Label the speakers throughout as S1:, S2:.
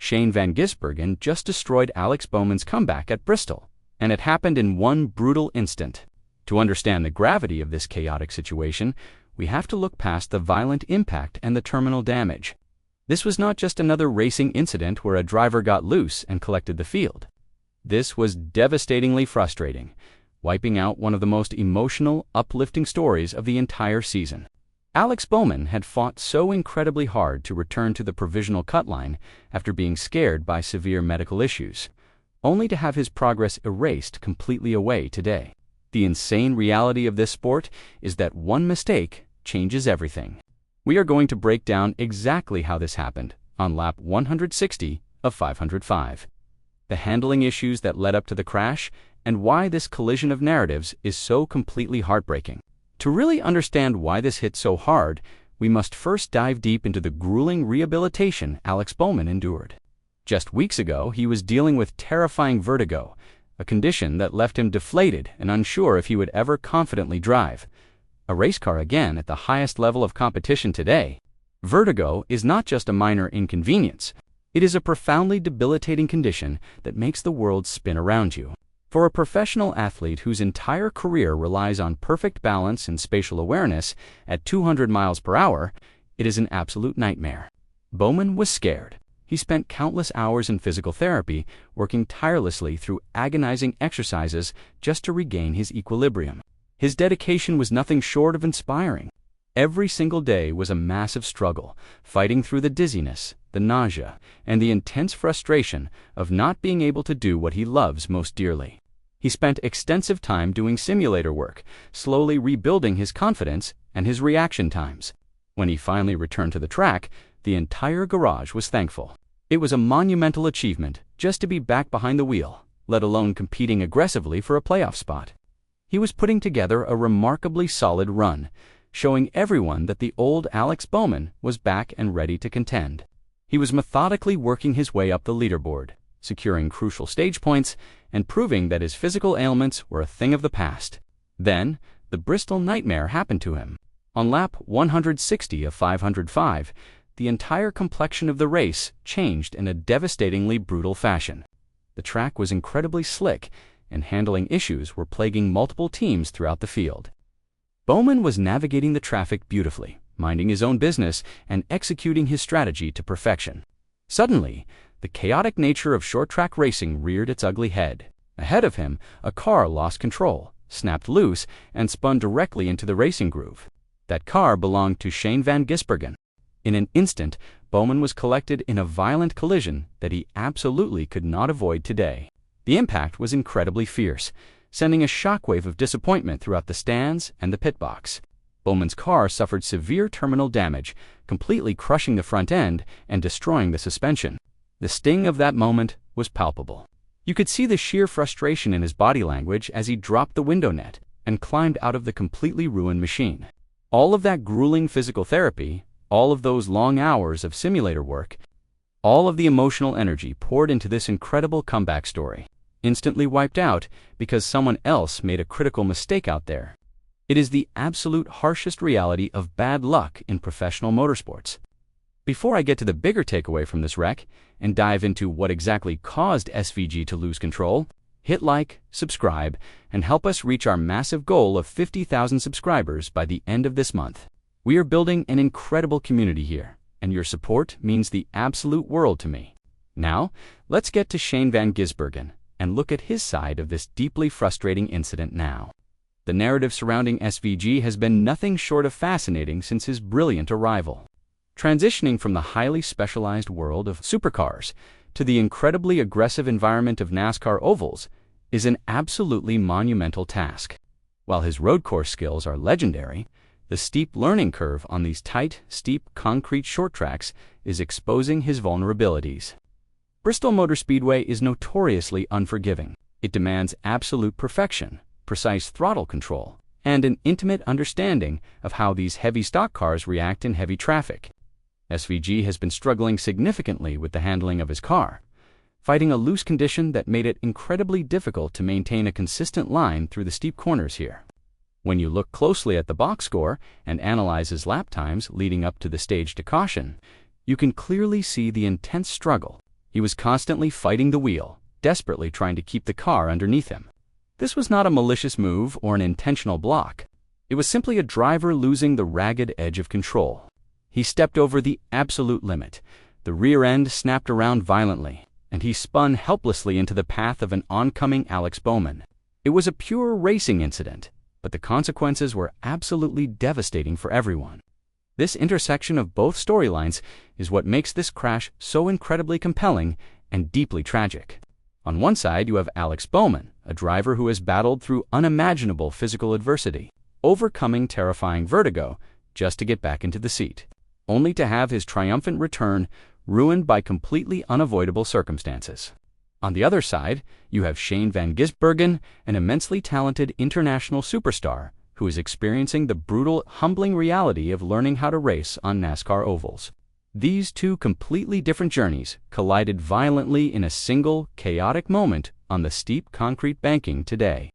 S1: Shane Van Gisbergen just destroyed Alex Bowman's comeback at Bristol, and it happened in one brutal instant. To understand the gravity of this chaotic situation, we have to look past the violent impact and the terminal damage. This was not just another racing incident where a driver got loose and collected the field. This was devastatingly frustrating, wiping out one of the most emotional, uplifting stories of the entire season. Alex Bowman had fought so incredibly hard to return to the provisional cut line after being scared by severe medical issues, only to have his progress erased completely away today. The insane reality of this sport is that one mistake changes everything. We are going to break down exactly how this happened on lap 160 of 505, the handling issues that led up to the crash, and why this collision of narratives is so completely heartbreaking. To really understand why this hit so hard, we must first dive deep into the grueling rehabilitation Alex Bowman endured. Just weeks ago, he was dealing with terrifying vertigo, a condition that left him deflated and unsure if he would ever confidently drive a race car again at the highest level of competition today. Vertigo is not just a minor inconvenience. It is a profoundly debilitating condition that makes the world spin around you. For a professional athlete whose entire career relies on perfect balance and spatial awareness at 200 miles per hour, it is an absolute nightmare. Bowman was scared. He spent countless hours in physical therapy, working tirelessly through agonizing exercises just to regain his equilibrium. His dedication was nothing short of inspiring. Every single day was a massive struggle, fighting through the dizziness, the nausea, and the intense frustration of not being able to do what he loves most dearly. He spent extensive time doing simulator work, slowly rebuilding his confidence and his reaction times. When he finally returned to the track, the entire garage was thankful. It was a monumental achievement just to be back behind the wheel, let alone competing aggressively for a playoff spot. He was putting together a remarkably solid run, showing everyone that the old Alex Bowman was back and ready to contend. He was methodically working his way up the leaderboard, securing crucial stage points and proving that his physical ailments were a thing of the past. Then, the Bristol nightmare happened to him. On lap 160 of 505, the entire complexion of the race changed in a devastatingly brutal fashion. The track was incredibly slick, and handling issues were plaguing multiple teams throughout the field. Bowman was navigating the traffic beautifully, minding his own business and executing his strategy to perfection. Suddenly, the chaotic nature of short-track racing reared its ugly head. Ahead of him, a car lost control, snapped loose, and spun directly into the racing groove. That car belonged to Shane Van Gisbergen. In an instant, Bowman was collected in a violent collision that he absolutely could not avoid today. The impact was incredibly fierce, sending a shockwave of disappointment throughout the stands and the pit box. Bowman's car suffered severe terminal damage, completely crushing the front end and destroying the suspension. The sting of that moment was palpable. You could see the sheer frustration in his body language as he dropped the window net and climbed out of the completely ruined machine. All of that grueling physical therapy, all of those long hours of simulator work, all of the emotional energy poured into this incredible comeback story, instantly wiped out because someone else made a critical mistake out there. It is the absolute harshest reality of bad luck in professional motorsports. Before I get to the bigger takeaway from this wreck and dive into what exactly caused SVG to lose control, hit like, subscribe, and help us reach our massive goal of 50,000 subscribers by the end of this month. We are building an incredible community here, and your support means the absolute world to me. Now, let's get to Shane Van Gisbergen and look at his side of this deeply frustrating incident now. The narrative surrounding SVG has been nothing short of fascinating since his brilliant arrival. Transitioning from the highly specialized world of supercars to the incredibly aggressive environment of NASCAR ovals is an absolutely monumental task. While his road course skills are legendary, the steep learning curve on these tight, steep concrete short tracks is exposing his vulnerabilities. Bristol Motor Speedway is notoriously unforgiving. It demands absolute perfection, precise throttle control, and an intimate understanding of how these heavy stock cars react in heavy traffic. SVG has been struggling significantly with the handling of his car, fighting a loose condition that made it incredibly difficult to maintain a consistent line through the steep corners here. When you look closely at the box score and analyze his lap times leading up to the stage to caution, you can clearly see the intense struggle. He was constantly fighting the wheel, desperately trying to keep the car underneath him. This was not a malicious move or an intentional block. It was simply a driver losing the ragged edge of control. He stepped over the absolute limit. The rear end snapped around violently, and he spun helplessly into the path of an oncoming Alex Bowman. It was a pure racing incident, but the consequences were absolutely devastating for everyone. This intersection of both storylines is what makes this crash so incredibly compelling and deeply tragic. On one side, you have Alex Bowman, a driver who has battled through unimaginable physical adversity, overcoming terrifying vertigo just to get back into the seat, only to have his triumphant return ruined by completely unavoidable circumstances. On the other side, you have Shane Van Gisbergen, an immensely talented international superstar who is experiencing the brutal, humbling reality of learning how to race on NASCAR ovals. These two completely different journeys collided violently in a single, chaotic moment on the steep concrete banking today.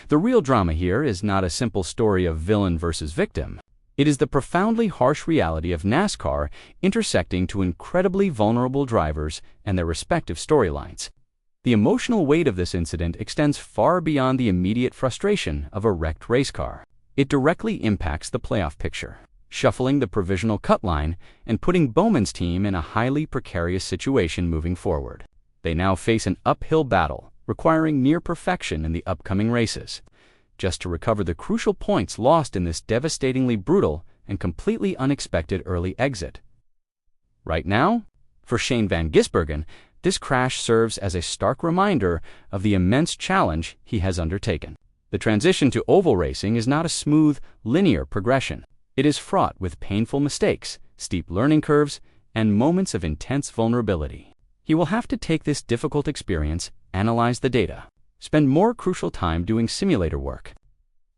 S1: The real drama here is not a simple story of villain versus victim. It is the profoundly harsh reality of NASCAR intersecting two incredibly vulnerable drivers and their respective storylines. The emotional weight of this incident extends far beyond the immediate frustration of a wrecked race car. It directly impacts the playoff picture, shuffling the provisional cut line and putting Bowman's team in a highly precarious situation moving forward. They now face an uphill battle, requiring near perfection in the upcoming races, just to recover the crucial points lost in this devastatingly brutal and completely unexpected early exit. Right now, for Shane Van Gisbergen, this crash serves as a stark reminder of the immense challenge he has undertaken. The transition to oval racing is not a smooth, linear progression. It is fraught with painful mistakes, steep learning curves, and moments of intense vulnerability. He will have to take this difficult experience, analyze the data, spend more crucial time doing simulator work,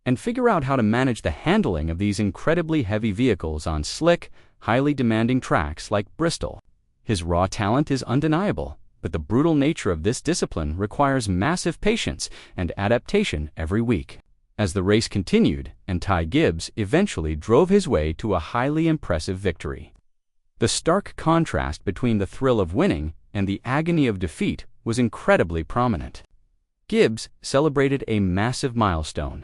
S1: and figure out how to manage the handling of these incredibly heavy vehicles on slick, highly demanding tracks like Bristol. His raw talent is undeniable, but the brutal nature of this discipline requires massive patience and adaptation every week. As the race continued, and Ty Gibbs eventually drove his way to a highly impressive victory. The stark contrast between the thrill of winning and the agony of defeat was incredibly prominent. Gibbs celebrated a massive milestone,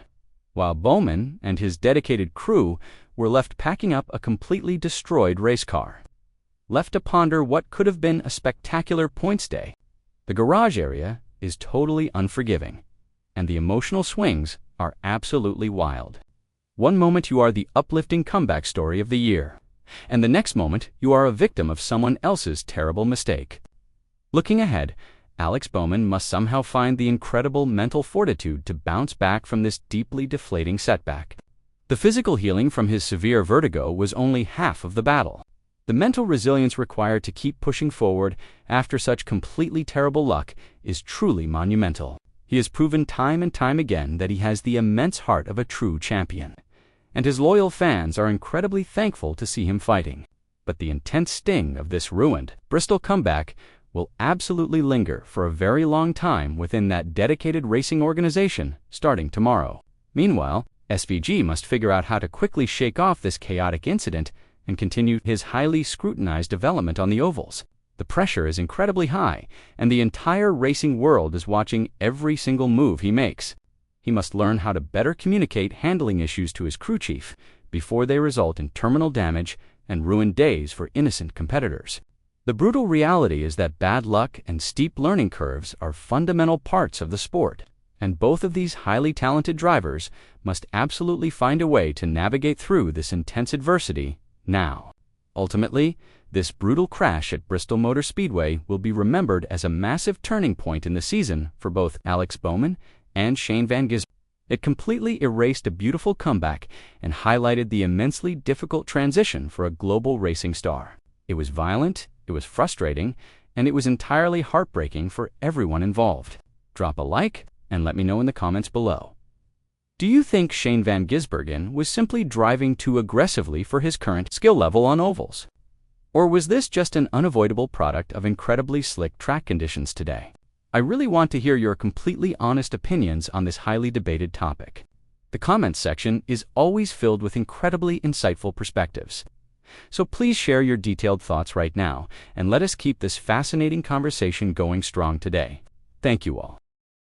S1: while Bowman and his dedicated crew were left packing up a completely destroyed race car. Left to ponder what could have been a spectacular points day, the garage area is totally unforgiving, and the emotional swings are absolutely wild. One moment you are the uplifting comeback story of the year, and the next moment you are a victim of someone else's terrible mistake. Looking ahead, Alex Bowman must somehow find the incredible mental fortitude to bounce back from this deeply deflating setback. The physical healing from his severe vertigo was only half of the battle. The mental resilience required to keep pushing forward after such completely terrible luck is truly monumental. He has proven time and time again that he has the immense heart of a true champion, and his loyal fans are incredibly thankful to see him fighting. But the intense sting of this ruined Bristol comeback will absolutely linger for a very long time within that dedicated racing organization starting tomorrow. Meanwhile, SVG must figure out how to quickly shake off this chaotic incident and continue his highly scrutinized development on the ovals. The pressure is incredibly high, and the entire racing world is watching every single move he makes. He must learn how to better communicate handling issues to his crew chief before they result in terminal damage and ruined days for innocent competitors. The brutal reality is that bad luck and steep learning curves are fundamental parts of the sport, and both of these highly talented drivers must absolutely find a way to navigate through this intense adversity now. Ultimately, this brutal crash at Bristol Motor Speedway will be remembered as a massive turning point in the season for both Alex Bowman and Shane Van Gisbergen. It completely erased a beautiful comeback and highlighted the immensely difficult transition for a global racing star. It was violent, it was frustrating, and it was entirely heartbreaking for everyone involved. Drop a like and let me know in the comments below. Do you think Shane Van Gisbergen was simply driving too aggressively for his current skill level on ovals? Or was this just an unavoidable product of incredibly slick track conditions today? I really want to hear your completely honest opinions on this highly debated topic. The comments section is always filled with incredibly insightful perspectives. So please share your detailed thoughts right now, and let us keep this fascinating conversation going strong today. Thank you all.